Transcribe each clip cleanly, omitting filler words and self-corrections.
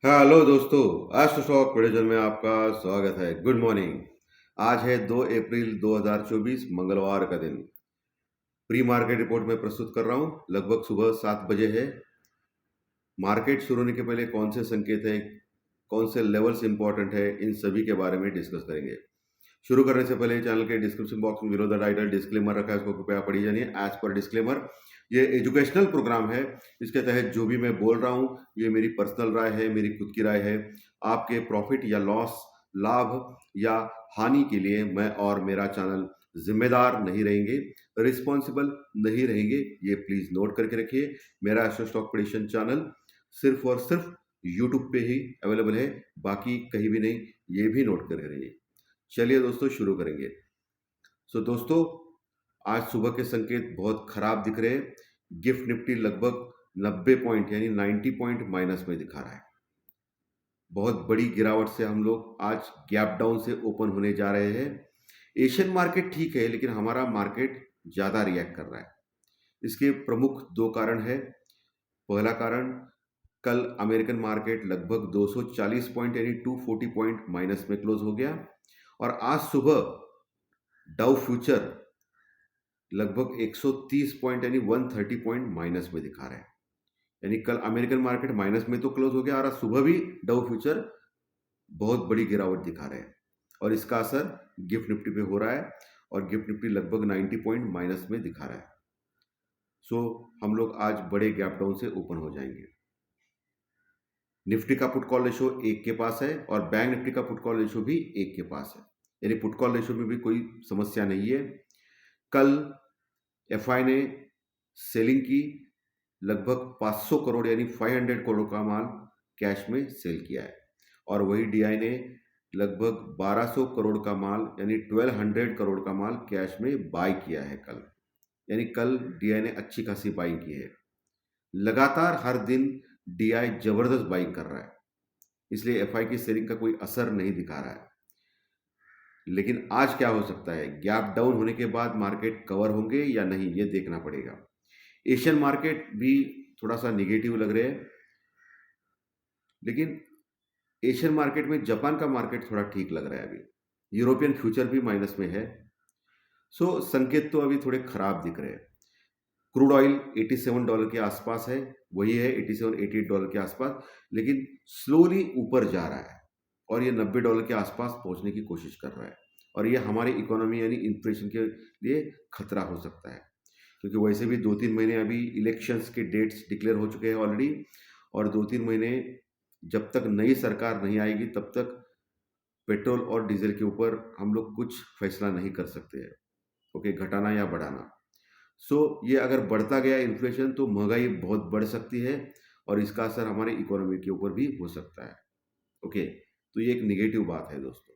Hello दोस्तों, astro stock prediction में आपका स्वागत है। Good morning. आज है 2 अप्रैल 2024 मंगलवार का दिन। प्री मार्केट रिपोर्ट में प्रस्तुत कर रहा हूँ। लगभग सुबह 7 बजे है। मार्केट शुरू होने के पहले कौन से संकेत है, कौन से लेवल्स इंपॉर्टेंट है, इन सभी के बारे में डिस्कस करेंगे। शुरू करने से पहले चैनल के डिस्क्रिप्शन बॉक्स में बिलो द टाइटल डिस्क्लेमर रखा है, उसको कृपया पढ़ी जानिए। एज पर डिस्क्लेमर, ये एजुकेशनल प्रोग्राम है। इसके तहत जो भी मैं बोल रहा हूँ ये मेरी पर्सनल राय है, मेरी खुद की राय है। आपके प्रॉफिट या लॉस, लाभ या हानि के लिए मैं और मेरा चैनल जिम्मेदार नहीं रहेंगे, रिस्पॉन्सिबल नहीं रहेंगे। ये प्लीज नोट करके रखिए। मेरा एस्ट्रो स्टॉक प्रेडिक्शन चैनल सिर्फ और सिर्फ यूट्यूब पे ही अवेलेबल है, बाकी कहीं भी नहीं। ये भी नोट करके रहिए। चलिए दोस्तों, शुरू करेंगे। दोस्तों, आज सुबह के संकेत बहुत खराब दिख रहे हैं। गिफ्ट निफ्टी लगभग 90 पॉइंट यानी 90 पॉइंट माइनस में दिखा रहा है। बहुत बड़ी गिरावट से हम लोग आज गैप डाउन से ओपन होने जा रहे हैं। एशियन मार्केट ठीक है, लेकिन हमारा मार्केट ज्यादा रिएक्ट कर रहा है। इसके प्रमुख दो कारण है। पहला कारण, कल अमेरिकन मार्केट लगभग 240 पॉइंट यानी 240 पॉइंट माइनस में क्लोज हो गया, और आज सुबह डाउ फ्यूचर लगभग 130 पॉइंट यानी 130 पॉइंट माइनस में दिखा रहा है। यानी कल अमेरिकन मार्केट माइनस में तो क्लोज हो गया, और आज सुबह भी डाउ फ्यूचर बहुत बड़ी गिरावट दिखा रहे हैं, और इसका असर गिफ्ट निफ्टी पे हो रहा है, और गिफ्ट निफ्टी लगभग 90 पॉइंट माइनस में दिखा रहा है। हम लोग आज बड़े गैप डाउन से ओपन हो जाएंगे। निफ्टी का पुट कॉल रेशो 1 के पास है, और बैंक निफ्टी का पुट कॉल रेशो भी 1 के पास है। यानी पुट कॉल रेशो में भी कोई समस्या नहीं है। कल एफआई ने सेलिंग की, लगभग 500 करोड़ यानी 500 करोड़ का माल कैश में सेल किया है, और वही डीआई ने लगभग 1200 करोड़ का माल यानी 1200 करोड़ का माल कैश में बाय किया है कल। यानी कल डीआई ने अच्छी खासी बाइंग की है। लगातार हर दिन डीआई जबरदस्त बाइंग कर रहा है, इसलिए एफआई की सेलिंग का कोई असर नहीं दिखा रहा है। लेकिन आज क्या हो सकता है, गैप डाउन होने के बाद मार्केट कवर होंगे या नहीं, ये देखना पड़ेगा। एशियन मार्केट भी थोड़ा सा निगेटिव लग रहे हैं, लेकिन एशियन मार्केट में जापान का मार्केट थोड़ा ठीक लग रहा है अभी। यूरोपियन फ्यूचर भी माइनस में है। संकेत तो अभी थोड़े खराब दिख रहे हैं। क्रूड ऑयल $87 के आसपास है, वही है 87-88 डॉलर के आसपास, लेकिन स्लोली ऊपर जा रहा है, और ये $90 के आसपास पहुंचने की कोशिश कर रहा है। और ये हमारी इकोनॉमी यानी इन्फ्लेशन के लिए खतरा हो सकता है, क्योंकि वैसे भी 2-3 महीने अभी इलेक्शंस के डेट्स डिक्लेयर हो चुके हैं ऑलरेडी, और 2-3 महीने जब तक नई सरकार नहीं आएगी तब तक पेट्रोल और डीजल के ऊपर हम लोग कुछ फैसला नहीं कर सकते हैं, ओके, घटाना या बढ़ाना। ये अगर बढ़ता गया इन्फ्लेशन तो महंगाई बहुत बढ़ सकती है, और इसका असर हमारे इकोनॉमी के ऊपर भी हो सकता है। ओके, तो ये एक निगेटिव बात है दोस्तों।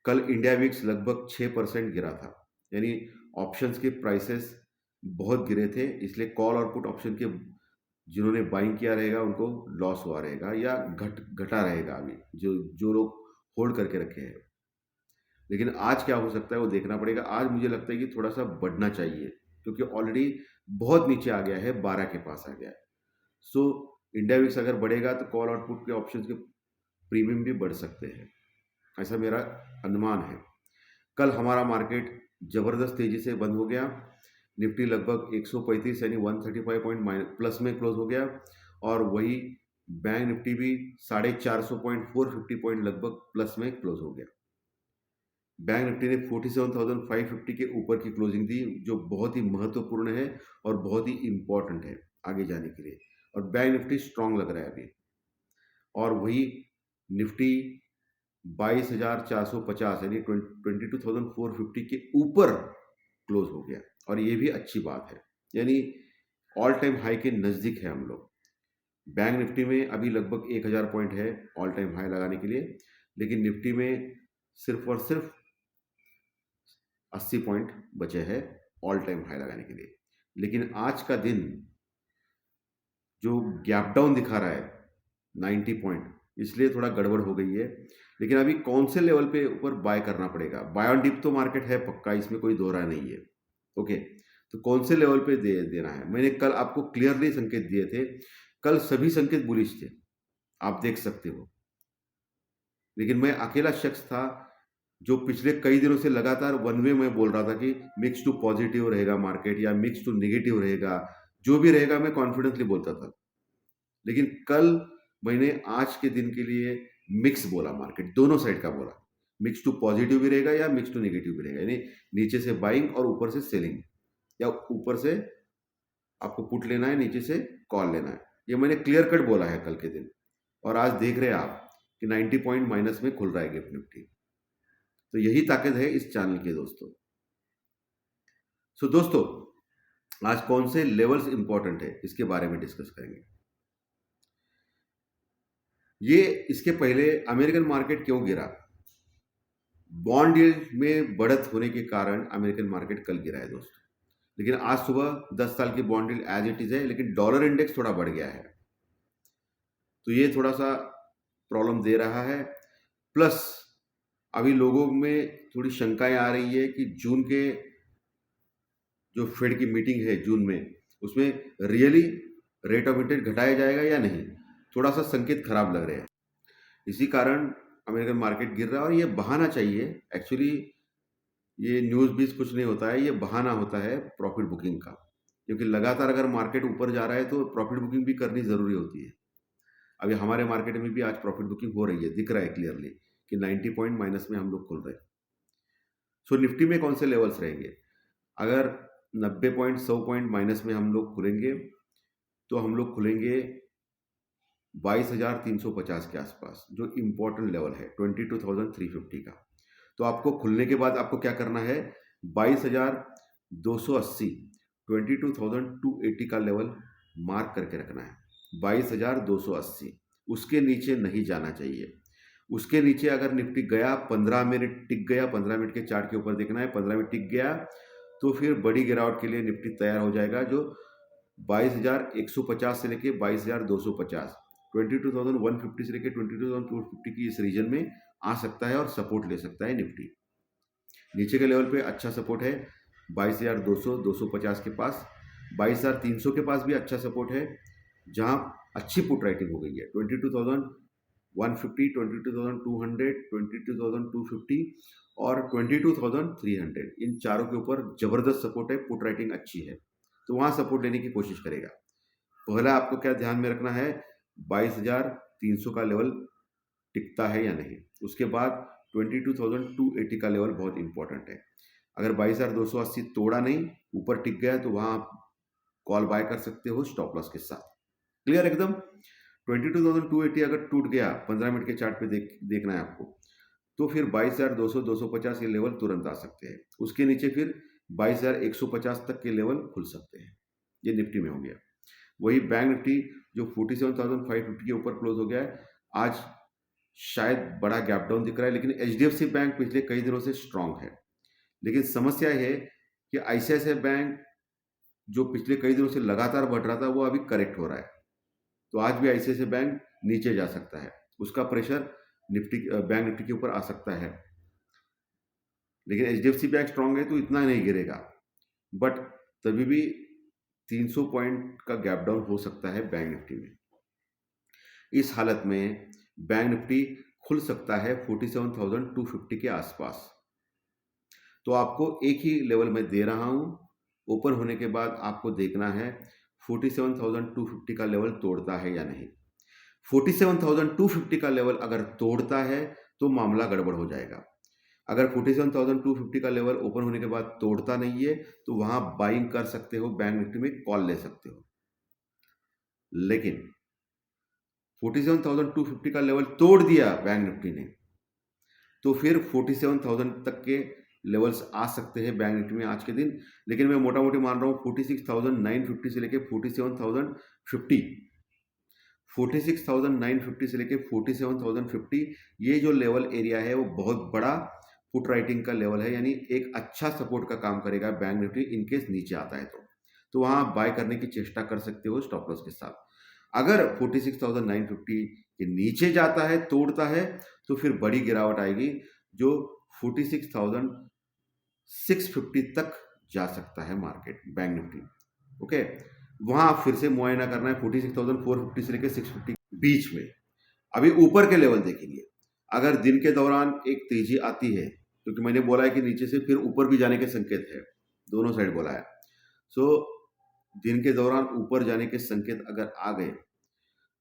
कल इंडिया विक्स लगभग 6% गिरा था, यानी ऑप्शंस के प्राइसेस बहुत गिरे थे, इसलिए कॉल और पुट ऑप्शन के जिन्होंने बाइंग किया रहेगा उनको लॉस हुआ रहेगा, या घटा रहेगा अभी, जो जो लोग होल्ड करके रखे हैं। लेकिन आज क्या हो सकता है वो देखना पड़ेगा। आज मुझे लगता है कि थोड़ा सा बढ़ना चाहिए, क्योंकि ऑलरेडी बहुत नीचे आ गया है, 12 के पास आ गया है। इंडिया विक्स अगर बढ़ेगा तो कॉल और पुट के ऑप्शंस के प्रीमियम भी बढ़ सकते हैं, ऐसा मेरा अनुमान है। कल हमारा मार्केट जबरदस्त तेजी से बंद हो गया। निफ्टी लगभग 135 यानी 135 पॉइंट प्लस में क्लोज हो गया, और वही बैंक निफ्टी भी 450 पॉइंट 450 पॉइंट लगभग प्लस में क्लोज हो गया। बैंक निफ्टी ने 47,550 के ऊपर की क्लोजिंग दी, जो बहुत ही महत्वपूर्ण है और बहुत ही इंपॉर्टेंट है आगे जाने के लिए, और बैंक निफ्टी स्ट्रांग लग रहा है अभी। और वही निफ्टी 22,450 यानी 22,450 के ऊपर क्लोज हो गया, और ये भी अच्छी बात है, यानी ऑल टाइम हाई के नज़दीक है हम लोग। बैंक निफ्टी में अभी लगभग 1,000 पॉइंट है ऑल टाइम हाई लगाने के लिए, लेकिन निफ्टी में सिर्फ और सिर्फ 80 पॉइंट बचे हैं ऑल टाइम हाई लगाने के लिए। लेकिन आज का दिन जो गैप डाउन दिखा रहा है 90 पॉइंट, इसलिए थोड़ा गड़बड़ हो गई है। लेकिन अभी कौन से लेवल पे ऊपर बाय करना पड़ेगा, बाय ऑन डिप तो मार्केट है पक्का, इसमें कोई दोहरा नहीं है। ओके, तो कौन से लेवल पे देना है, मैंने कल आपको क्लियरली संकेत दिए थे। कल सभी संकेत बुलिश थे, आप देख सकते हो। लेकिन मैं अकेला शख्स था जो पिछले कई दिनों से लगातार वन वे में बोल रहा था कि मिक्स टू पॉजिटिव रहेगा मार्केट या मिक्स टू नेगेटिव रहेगा, जो भी रहेगा मैं कॉन्फिडेंटली बोलता था। लेकिन कल मैंने आज के दिन के लिए मिक्स बोला, मार्केट दोनों साइड का बोला। मिक्स टू पॉजिटिव भी रहेगा या मिक्स टू नेगेटिव भी रहेगा, यानी नीचे से बाइंग और ऊपर से सेलिंग, या ऊपर से आपको पुट लेना है, नीचे से कॉल लेना है। ये मैंने क्लियर कट बोला है कल के दिन, और आज देख रहे हैं आप कि 90 पॉइंट माइनस में खुल रहा है गिफ्ट निफ्टी। तो यही ताकत है इस चैनल के दोस्तों। सो दोस्तों, आज कौन से लेवल्स इंपॉर्टेंट है इसके बारे में डिस्कस करेंगे। ये इसके पहले अमेरिकन मार्केट क्यों गिरा? बॉन्ड यील्ड में बढ़त होने के कारण अमेरिकन मार्केट कल गिरा है दोस्तों। लेकिन आज सुबह 10 साल की bond yield as it is है, लेकिन डॉलर इंडेक्स थोड़ा बढ़ गया है, तो ये थोड़ा सा प्रॉब्लम दे रहा है। प्लस अभी लोगों में थोड़ी शंकाएं आ रही है कि जून के जो फेड की मीटिंग है जून में, उसमें रियली रेट ऑफ इंटरेस्ट घटाया जाएगा या नहीं, थोड़ा सा संकेत खराब लग रहे हैं। इसी कारण अमेरिकन मार्केट गिर रहा है, और ये बहाना चाहिए एक्चुअली। ये न्यूज़ बीज कुछ नहीं होता है, ये बहाना होता है प्रॉफिट बुकिंग का, क्योंकि लगातार अगर मार्केट ऊपर जा रहा है तो प्रॉफिट बुकिंग भी करनी ज़रूरी होती है। अभी हमारे मार्केट में भी आज प्रॉफिट बुकिंग हो रही है, दिख रहा है क्लियरली कि 90 पॉइंट माइनस में हम लोग खुल रहे हैं। सो निफ्टी में कौन से लेवल्स रहेंगे? अगर 90 पॉइंट 100 पॉइंट माइनस में हम लोग खुलेंगे तो हम लोग खुलेंगे 22,350 के आसपास, जो इम्पोर्टेंट लेवल है 22,350 का। तो आपको खुलने के बाद आपको क्या करना है, 22,280 22,280 का लेवल मार्क करके रखना है। 22,280, उसके नीचे नहीं जाना चाहिए। उसके नीचे अगर निफ्टी गया, 15 मिनट टिक गया, 15 मिनट के चार्ट के ऊपर देखना है, 15 मिनट टिक गया तो फिर बड़ी गिरावट के लिए निफ्टी तैयार हो जाएगा, जो 22,150 से लेके 22,250, 22,150 से लेके 22,250 की इस रीजन में आ सकता है और सपोर्ट ले सकता है निफ्टी। नीचे के लेवल पे अच्छा सपोर्ट है 22,200 250 के पास, 22,300 के पास भी अच्छा सपोर्ट है, जहां अच्छी पुट राइटिंग हो गई है। 22,150, 22,200, 22,250 और 22,300, इन चारों के ऊपर जबरदस्त सपोर्ट है, पुट राइटिंग अच्छी है, तो वहां सपोर्ट लेने की कोशिश करेगा। पहला आपको क्या ध्यान में रखना है, 22,300 का लेवल टिकता है या नहीं। उसके बाद 22,280 का लेवल बहुत इंपॉर्टेंट है। अगर 22,280 तोड़ा नहीं, ऊपर टिक गया, तो वहां आप कॉल बाय कर सकते हो स्टॉप लॉस के साथ। क्लियर एकदम। 22,280 अगर टूट गया, 15 मिनट के चार्ट पे देखना है आपको, तो फिर 22,200 250 ये लेवल तुरंत आ सकते हैं। उसके नीचे फिर 22,150 तक के लेवल खुल सकते हैं। ये निफ्टी में हो गया। वही बैंक निफ्टी जो 47,550 के ऊपर क्लोज हो गया है, आज शायद बड़ा गैप डाउन दिख रहा है, लेकिन एचडीएफसी बैंक पिछले कई दिनों से स्ट्रांग है। लेकिन समस्या है कि आईसीआईसीआई बैंक जो पिछले कई दिनों से लगातार बढ़ रहा था, वो अभी करेक्ट हो रहा है, तो आज भी आईसीआईसीआई बैंक नीचे जा सकता है, उसका प्रेशर निफ्टी बैंक निफ्टी के ऊपर आ सकता है। लेकिन एचडीएफसी बैंक स्ट्रांग है तो इतना नहीं गिरेगा, बट तभी भी 300 पॉइंट का गैप डाउन हो सकता है बैंक निफ्टी में। इस हालत में बैंक निफ्टी खुल सकता है 47,250 के आसपास। तो आपको एक ही लेवल में दे रहा हूं, ओपन होने के बाद आपको देखना है 47,250 का लेवल तोड़ता है या नहीं। 47,250 का लेवल अगर तोड़ता है तो मामला गड़बड़ हो जाएगा। अगर 47,250 का लेवल ओपन होने के बाद तोड़ता नहीं है, तो वहां बाइंग कर सकते हो, बैंक निफ्टी में कॉल ले सकते हो। लेकिन 47,250 का लेवल तोड़ दिया बैंक निफ्टी ने, तो फिर 47,000 तक के लेवल्स आ सकते हैं बैंक निफ्टी में आज के दिन। लेकिन मैं मोटा मोटी मान रहा हूँ 46,950 से लेके 47,050, 46,950 से लेके 47,050, ये जो लेवल एरिया है वो बहुत बड़ा पुट राइटिंग का लेवल है, यानी एक अच्छा सपोर्ट का काम करेगा बैंक निफ्टी इनकेस नीचे आता है तो वहां आप बाय करने की चेष्टा कर सकते हो स्टॉप लॉस के साथ। अगर 46,950 के नीचे जाता है, तोड़ता है, तो फिर बड़ी गिरावट आएगी, जो 46,650 तक जा सकता है मार्केट बैंक निफ्टी। ओके, वहां फिर से मुआयना करना है 46,450 से लेकर 650 बीच में। अभी ऊपर के लेवल देखेंगे। अगर दिन के दौरान एक तेजी आती है, क्योंकि मैंने बोला है कि नीचे से फिर ऊपर भी जाने के संकेत है, दोनों साइड बोला है। सो दिन के दौरान ऊपर जाने के संकेत अगर आ गए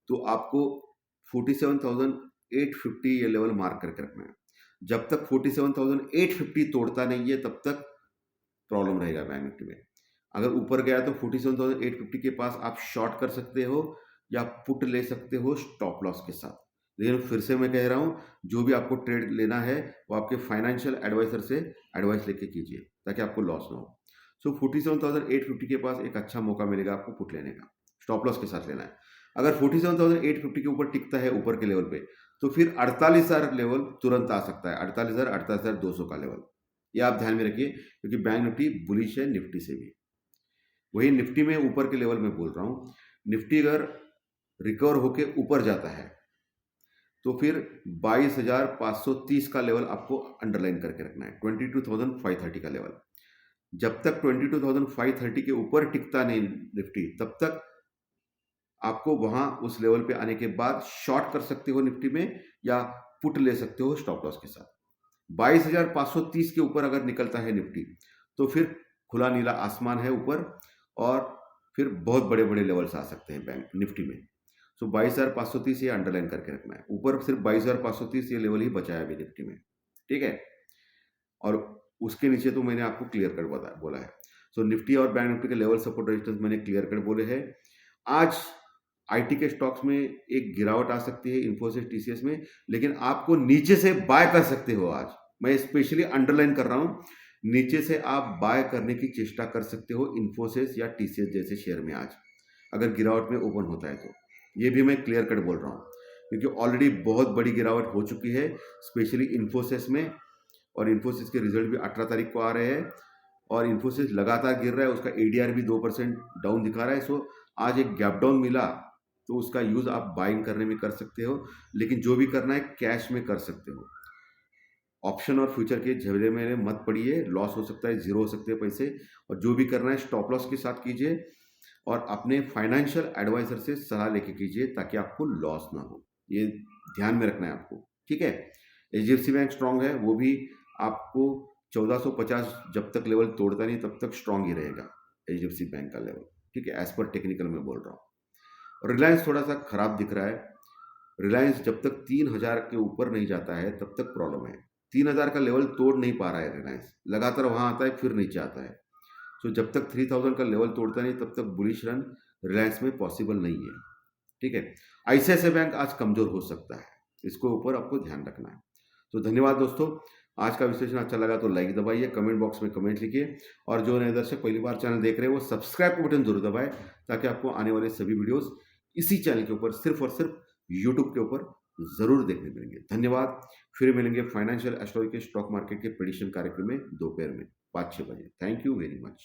तो आपको 47,850 ये लेवल मार्क करके रखना है। जब तक 47,850 तोड़ता नहीं है तब तक प्रॉब्लम रहेगा बैंक निफ्टी में। अगर ऊपर गया तो 47,850 के पास आप शॉर्ट कर सकते हो या पुट ले सकते हो स्टॉप लॉस के साथ। लेकिन फिर से मैं कह रहा हूँ, जो भी आपको ट्रेड लेना है वो आपके फाइनेंशियल एडवाइजर से एडवाइस लेके कीजिए ताकि आपको लॉस ना हो। सो 47,850 के पास एक अच्छा मौका मिलेगा आपको पुट लेने का, स्टॉप लॉस के साथ लेना है। अगर 47,850 के ऊपर टिकता है ऊपर के लेवल पे तो फिर 48,000 लेवल तुरंत आ सकता है, 48,000 48,200 का लेवल, ये आप ध्यान में रखिए, क्योंकि बैंक निफ्टी बुलिश है निफ्टी से भी। वही निफ्टी में ऊपर के लेवल में बोल रहा हूँ, निफ्टी अगर रिकवर होके ऊपर जाता है तो फिर 22,530 का लेवल आपको अंडरलाइन करके रखना है, 22,530 का लेवल। जब तक 22,530 के ऊपर टिकता नहीं निफ्टी तब तक आपको वहां उस लेवल पे आने के बाद शॉर्ट कर सकते हो निफ्टी में या पुट ले सकते हो स्टॉप लॉस के साथ। 22,530 के ऊपर अगर निकलता है निफ्टी तो फिर खुला नीला आसमान है ऊपर, और फिर बहुत बड़े बड़े लेवल्स आ सकते हैं बैंक निफ्टी में। सो 22,530 ये अंडरलाइन करके रखना है, ऊपर सिर्फ 22,530 ये लेवल ही बचा है अभी निफ्टी में, ठीक है। और उसके नीचे तो मैंने आपको क्लियर कट बोला है। सो निफ्टी और बैंक निफ्टी के लेवल सपोर्ट रेजिस्टेंस मैंने क्लियर कट बोले हैं। आज आईटी के स्टॉक्स में एक गिरावट आ सकती है, इन्फोसिस टीसीएस में, लेकिन आपको नीचे से बाय कर सकते हो। आज मैं स्पेशली अंडरलाइन कर रहा हूं, नीचे से आप बाय करने की चेष्टा कर सकते हो इन्फोसिस या टीसीएस जैसे शेयर में आज, अगर गिरावट में ओपन होता है तो। ये भी मैं क्लियर कट बोल रहा हूँ, क्योंकि ऑलरेडी बहुत बड़ी गिरावट हो चुकी है स्पेशली इन्फोसिस में, और इन्फोसिस के रिजल्ट भी 18 तारीख को आ रहे हैं, और इन्फोसिस लगातार गिर रहा है, उसका एडीआर भी 2% डाउन दिखा रहा है। सो आज एक गैप डाउन मिला तो उसका यूज आप बाइंग करने में कर सकते हो, लेकिन जो भी करना है कैश में कर सकते हो। ऑप्शन और फ्यूचर के झगड़े में मत पड़िए, लॉस हो सकता है, जीरो हो सकते हैं पैसे, और जो भी करना है स्टॉप लॉस के साथ कीजिए और अपने फाइनेंशियल एडवाइजर से सलाह लेके कीजिए ताकि आपको लॉस ना हो। ये ध्यान में रखना है आपको, ठीक है। एचडीएफसी बैंक स्ट्रांग है, वो भी आपको 1450 जब तक लेवल तोड़ता नहीं तब तक स्ट्रांग ही रहेगा एचडीएफसी बैंक का लेवल, ठीक है, एज पर टेक्निकल में बोल रहा हूँ। रिलायंस थोड़ा सा खराब दिख रहा है। रिलायंस जब तक 3,000 के ऊपर नहीं जाता है तब तक प्रॉब्लम है। 3,000 का लेवल तोड़ नहीं पा रहा है रिलायंस, लगातार वहां आता है फिर नीचे आता है। तो जब तक 3,000 का लेवल तोड़ता नहीं तब तक बुलिश रन रिलायंस में पॉसिबल नहीं है, ठीक है। आईसीआईसीआई बैंक आज कमजोर हो सकता है, इसको ऊपर आपको ध्यान रखना है। तो धन्यवाद दोस्तों, आज का विश्लेषण अच्छा लगा तो लाइक दबाइए, कमेंट बॉक्स में कमेंट लिखिए, और जो नए दर्शक पहली बार चैनल देख रहे हैं वो सब्सक्राइब का बटन जरूर दबाएं ताकि आपको आने वाले सभी वीडियोस इसी चैनल के ऊपर सिर्फ और सिर्फ यूट्यूब के ऊपर जरूर देखने मिलेंगे। धन्यवाद। फिर मिलेंगे फाइनेंशियल एस्ट्रोलॉजी के स्टॉक मार्केट के प्रेडिक्शन कार्यक्रम में दोपहर में 5-6 बजे। Thank you very much.